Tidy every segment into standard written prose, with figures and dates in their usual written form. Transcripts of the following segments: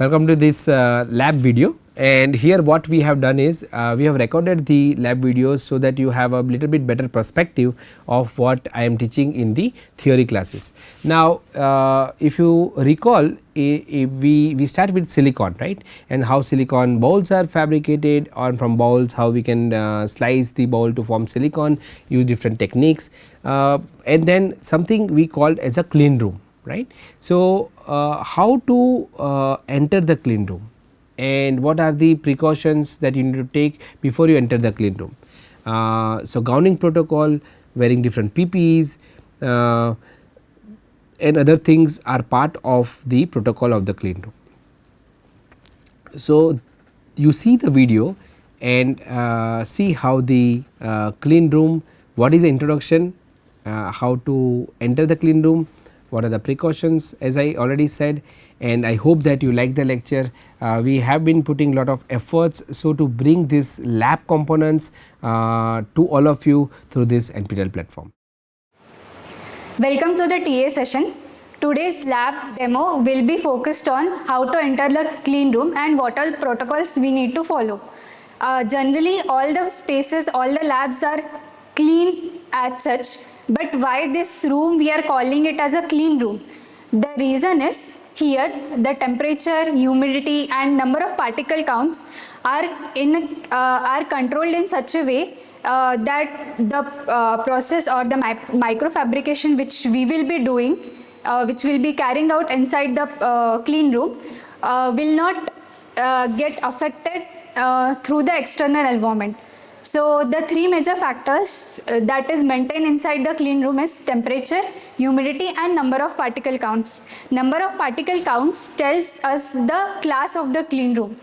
Welcome to this lab video, and here what we have done is we have recorded the lab videos so that you have a little bit better perspective of what I am teaching in the theory classes. Now if you recall, we start with silicon, right, and how silicon bowls are fabricated, or from bowls how we can slice the bowl to form silicon, use different techniques, and then something we called as a clean room, right. So how to enter the clean room and what are the precautions that you need to take before you enter the clean room. So gowning protocol, wearing different PPEs and other things are part of the protocol of the clean room. So you see the video and see how the clean room, what is the introduction, how to enter the clean room, what are the precautions, as I already said, and I hope that you like the lecture. We have been putting lot of efforts so to bring this lab components to all of you through this NPTEL platform. Welcome to the TA session. Today's lab demo will be focused on how to enter the clean room and what all protocols we need to follow. Generally all the spaces, all the labs are clean as such, but why this room we are calling it as a clean room? The reason is here the temperature, humidity and number of particle counts are controlled in such a way that the process or the microfabrication which we will be doing, which will be carrying out inside the clean room will not get affected through the external environment. So the three major factors that is maintained inside the clean room is temperature, humidity and number of particle counts. Number of particle counts tells us the class of the clean room.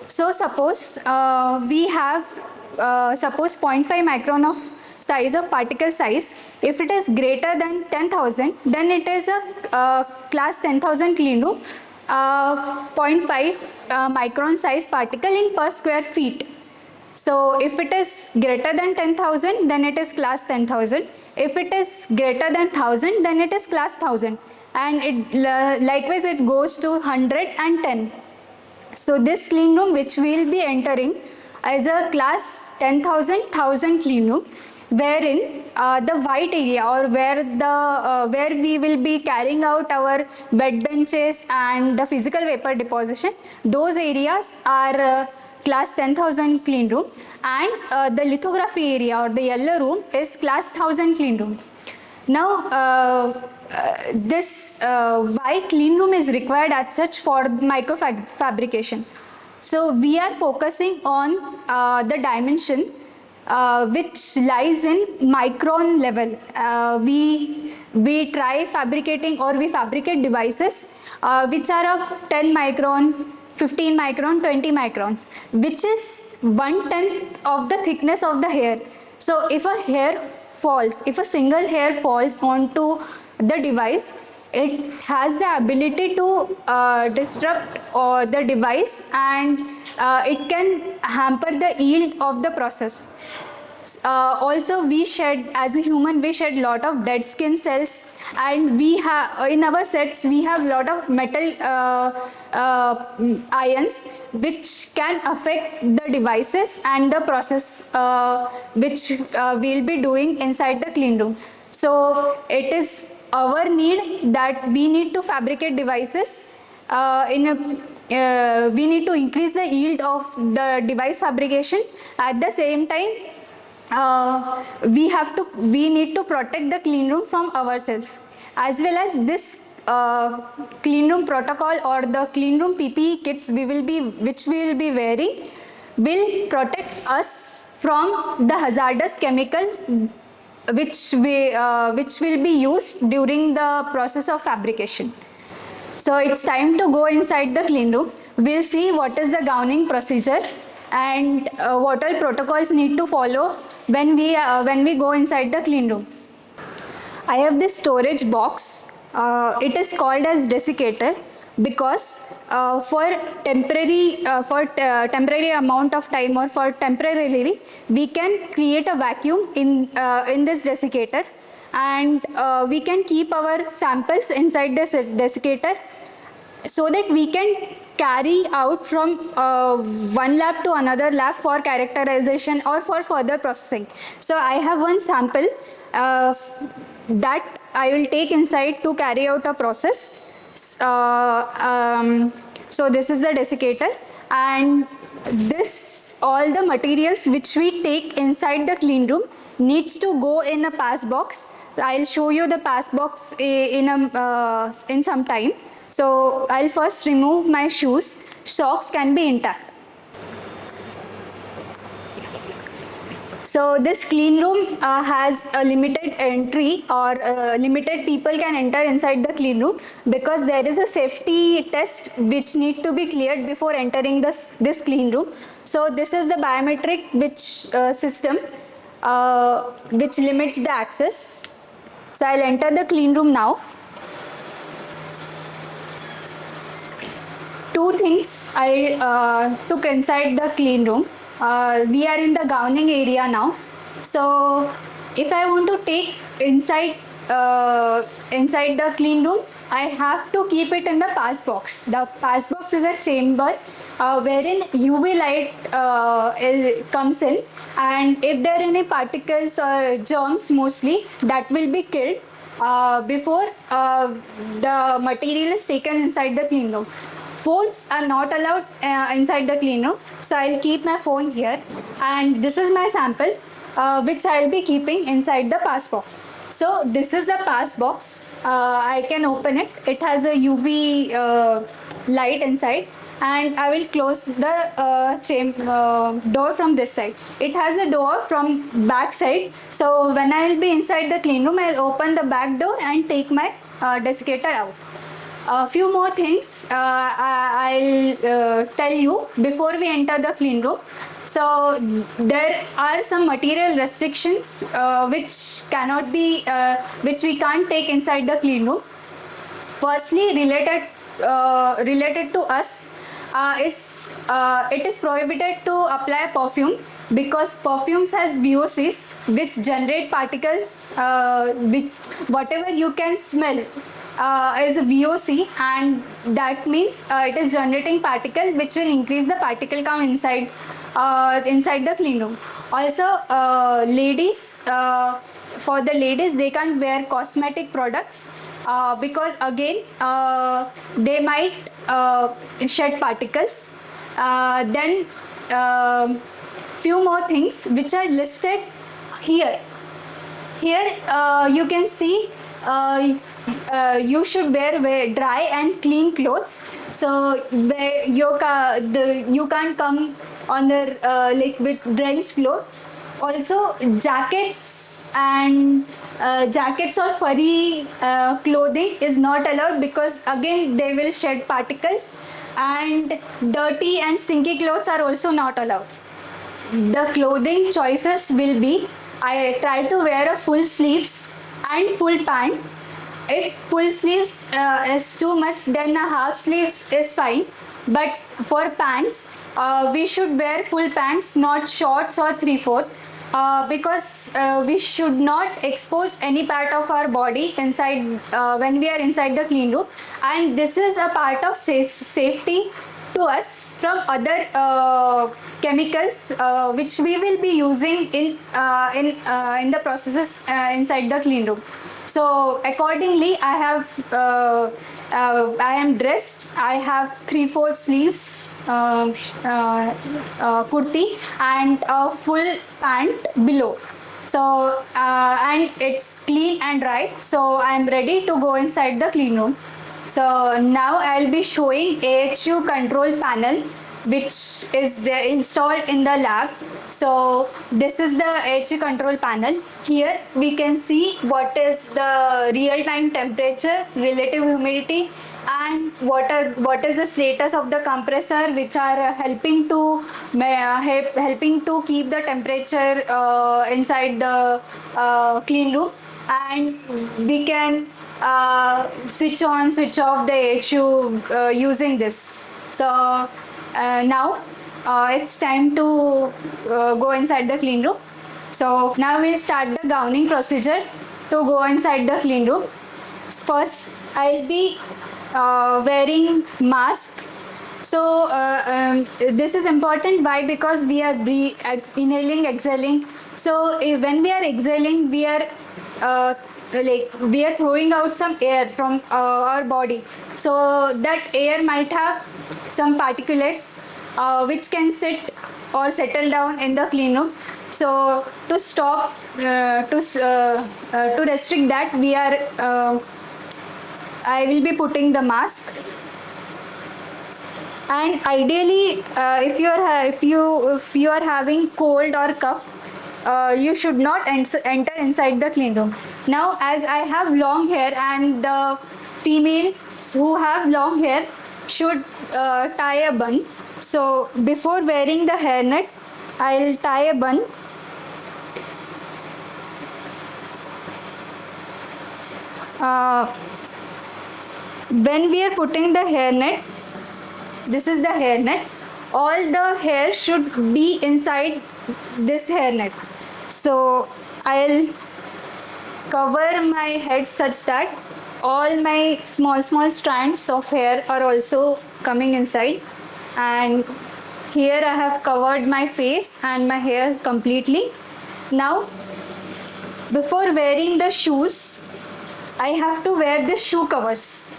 So suppose we have suppose 0.5 micron of size of particle size. If it is greater than 10,000, then it is a class 10,000 clean room. 0.5 micron size particle in per square feet. So if it is greater than 10,000, then it is class 10,000. If it is greater than 1,000, then it is class 1,000. And it likewise it goes to 100 and 10. So this clean room which we will be entering is a class 10,000 clean room, wherein the white area or where we will be carrying out our bed benches and the physical vapor deposition, those areas are class 10,000 clean room, and the lithography area or the yellow room is class 1,000 clean room. Now this why clean room is required as such for microfabrication. So we are focusing on the dimension which lies in micron level. We try fabricating or we fabricate devices which are of 10 micron, 15 micron, 20 microns, which is 1/10 of the thickness of the hair. So if a hair falls, if a single hair falls onto the device, it has the ability to disrupt the device, and it can hamper the yield of the process. Also we shed, as a human we shed lot of dead skin cells, and we have in our sets we have lot of metal ions which can affect the devices and the process which we'll be doing inside the clean room. So it is our need that we need to fabricate devices we need to increase the yield of the device fabrication. At the same time we need to protect the clean room from ourselves, as well as this clean room protocol or the clean room PPE kits which we will be wearing will protect us from the hazardous chemical which will be used during the process of fabrication. So it's time to go inside the clean room. We'll see what is the gowning procedure and what all protocols need to follow when we go inside the clean room. I have this storage box. It is called as desiccator because for temporary amount of time or for temporarily we can create a vacuum in this desiccator, and we can keep our samples inside this desiccator so that we can carry out from one lab to another lab for characterization or for further processing. So I have one sample that I will take inside to carry out a process. So this is the desiccator, and this all the materials which we take inside the clean room needs to go in a pass box. I'll show you the pass box in some time. So I'll first remove my shoes. Socks can be intact. So this clean room has a limited entry, or limited people can enter inside the clean room, because there is a safety test which need to be cleared before entering this clean room. So this is the biometric system which limits the access. So I'll enter the clean room now. Two things I took inside the clean room. We are in the gowning area now. So if I want to take inside the clean room, I have to keep it in the pass box. The pass box is a chamber wherein UV light comes in, and if there are any particles or germs, mostly that will be killed before the material is taken inside the clean room. Phones are not allowed inside the clean room, so I'll keep my phone here, and this is my sample which I'll be keeping inside the pass box. So this is the pass box. I can open it. It has a UV light inside, and I will close the door from this side. It has a door from back side, so when I will be inside the clean room, I'll open the back door and take my desiccator out. A few more things I'll tell you before we enter the clean room. So there are some material restrictions which we can't take inside the clean room. Firstly, related to us it is prohibited to apply perfume, because perfumes has VOCs which generate particles which whatever you can smell is a VOC, and that means it is generating particle which will increase the particle count inside the clean room. Also, ladies, for the ladies, they can't wear cosmetic products because again they might shed particles. Then few more things which are listed here. Here you can see you should wear dry and clean clothes. So you can't come on the with drenched clothes. Also, jackets or furry clothing is not allowed, because again they will shed particles, and dirty and stinky clothes are also not allowed. The clothing choices will be, I try to wear a full sleeves and full pant. If full sleeves is too much, then a half sleeves is fine. But for pants, we should wear full pants, not shorts or 3/4, because we should not expose any part of our body inside when we are inside the clean room, and this is a part of safety to us from other chemicals which we will be using in the processes inside the clean room. So accordingly, I am dressed. I have 3/4 sleeves, kurti, and a full pant below. So and it's clean and dry. So I am ready to go inside the clean room. So now I'll be showing AHU control panel, which is there installed in the lab. So this is the AHU control panel. Here we can see what is the real-time temperature, relative humidity, and what is the status of the compressor, which are helping to keep the temperature inside the clean room. And we can switch on, switch off the AHU using this. So now it's time to go inside the clean room. So now we'll start the gowning procedure to go inside the clean room. First, I'll be wearing mask So this is important. Why? Because we are inhaling, exhaling. So when we are exhaling, we are we are throwing out some air from our body. So that air might have some particulates which can sit or settle down in the clean room. So to stop to restrict that, we are I will be putting the mask. And ideally, if you are having cold or cough, you should not enter inside the clean room. Now, as I have long hair, and the females who have long hair should tie a bun. So before wearing the hairnet, I'll tie a bun. Uh, when we are putting the hairnet, this is the hairnet. All the hair should be inside this hairnet. So I'll cover my head such that all my small strands of hair are also coming inside. And here I have covered my face and my hair completely. Now, before wearing the shoes, I have to wear the shoe covers.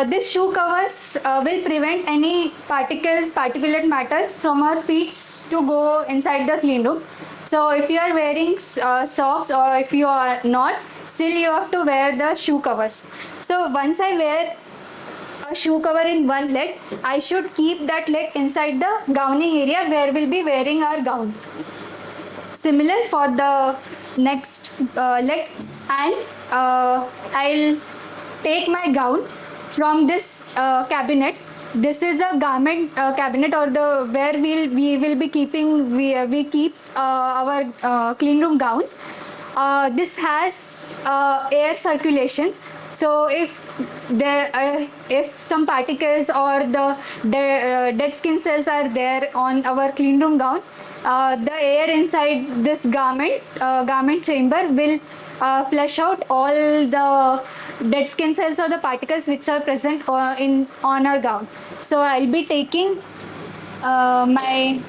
This shoe covers will prevent any particulate matter from our feet to go inside the clean room. So if you are wearing socks, or if you are not, still you have to wear the shoe covers. So once I wear a shoe cover in one leg, I should keep that leg inside the gowning area where we'll be wearing our gown. Similar for the next leg, and I'll take my gown from this cabinet. This is a garment cabinet, or the where we will be keeping we keeps our clean room gowns. This has air circulation. So if some particles or the dead skin cells are there on our clean room gown, the air inside this garment chamber will flush out all the dead skin cells or the particles which are present on our gown. So I'll be taking my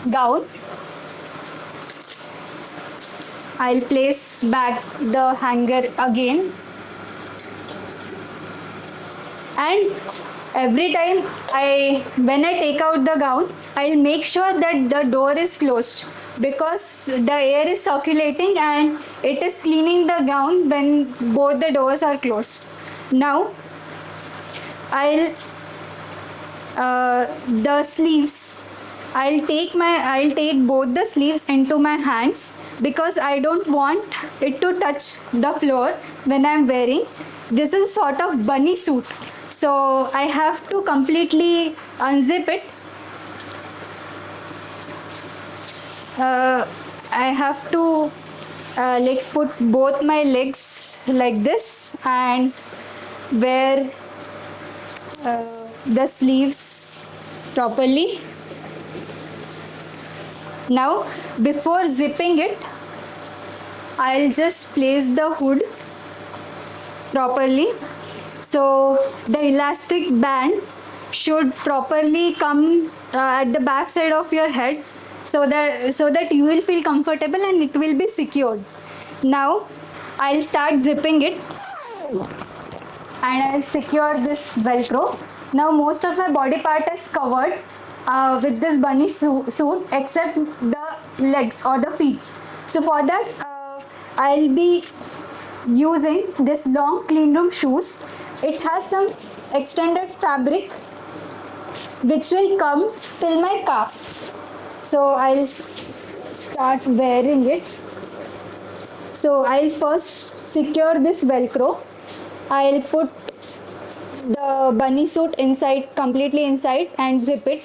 gown. I'll place back the hanger again. And every time when I take out the gown, I'll make sure that the door is closed, because the air is circulating and it is cleaning the gown when both the doors are closed. Now I'll the sleeves, I'll take both the sleeves into my hands, because I don't want it to touch the floor when I'm wearing. This is sort of bunny suit, so I have to completely unzip it. I have to put both my legs like this and wear the sleeves properly. Now, before zipping it, I'll just place the hood properly. So the elastic band should properly come at the back side of your head, so that you will feel comfortable and it will be secured. Now I'll start zipping it, and I'll secure this velcro. Now most of my body part is covered with this bunny suit except the legs or the feet. So for that I'll be using this long clean room shoes. It has some extended fabric which will come till my calf. So I'll start wearing it. So I'll first secure this velcro. I'll put the bunny suit inside, completely inside, and zip it.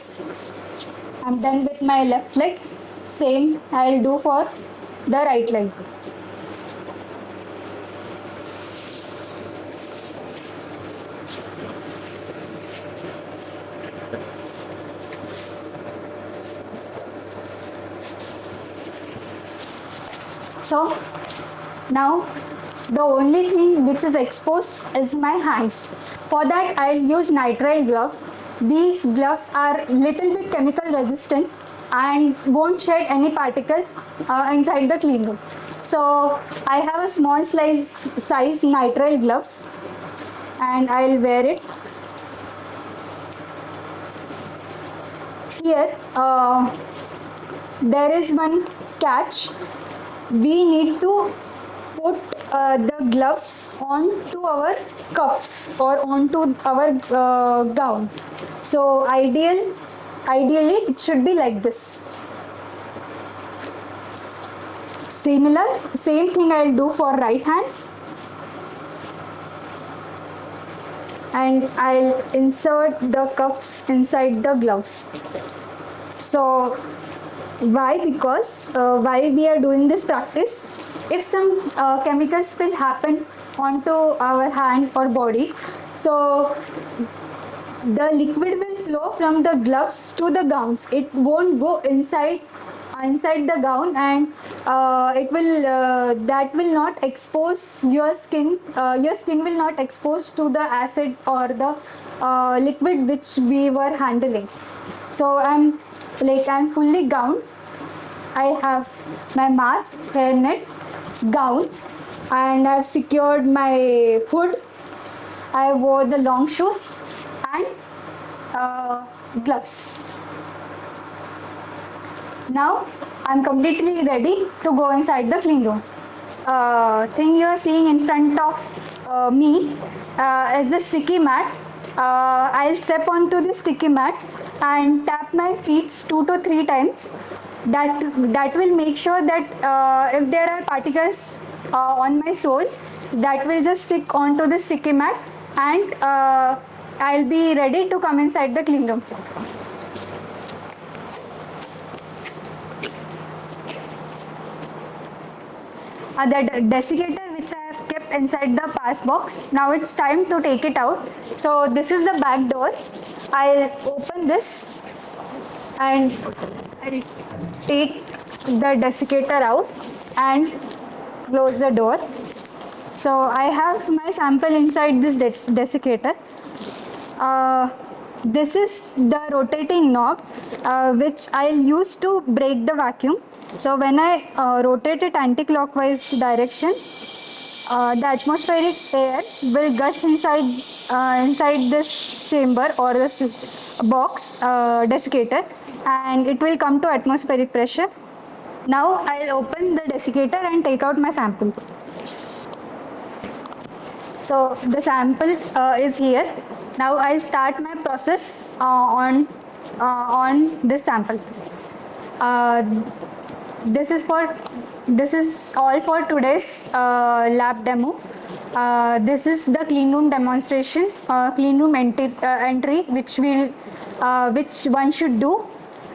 I'm done with my left leg. Same I'll do for the right leg. So now the only thing which is exposed is my hands. For that I'll use nitrile gloves. these gloves are little bit chemical resistant and won't shed any particle inside the clean room. So I have a small size nitrile gloves and I'll wear it. Here there is one catch. We need to put the gloves onto our cuffs or onto our gown. So ideally it should be like this. Same thing I'll do for right hand. And I'll insert the cuffs inside the gloves. So why? Because why we are doing this practice? If some chemical spill happen onto our hand or body, so the liquid will flow from the gloves to the gowns. It won't go inside the gown, and it will that will not expose your skin. Your skin will not expose to the acid or the liquid which we were handling. So I'm fully gowned. I have my mask, hairnet, gown, and I've secured my hood. I wore the long shoes and gloves. Now I'm completely ready to go inside the clean room. Thing you are seeing in front of me is the sticky mat. I'll step onto the sticky mat and tap my feet 2 to 3 times. That will make sure that if there are particles on my sole, that will just stick onto the sticky mat, and I'll be ready to come inside the clean room. The desiccator which I have kept inside the pass box, now it's time to take it out. So this is the back door. I'll open this and I'll take the desiccator out and close the door. So I have my sample inside this desiccator. This is the rotating knob which I'll use to break the vacuum. So when I rotate it anti-clockwise direction, the atmospheric air will gush inside this chamber or this box desiccator, and it will come to atmospheric pressure. Now I'll open the desiccator and take out my sample. So the sample is here. Now I'll start my process on this sample. This is all for today's lab demo. This is the clean room demonstration, clean room entry, which one should do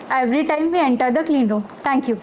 every time we enter the clean room. Thank you.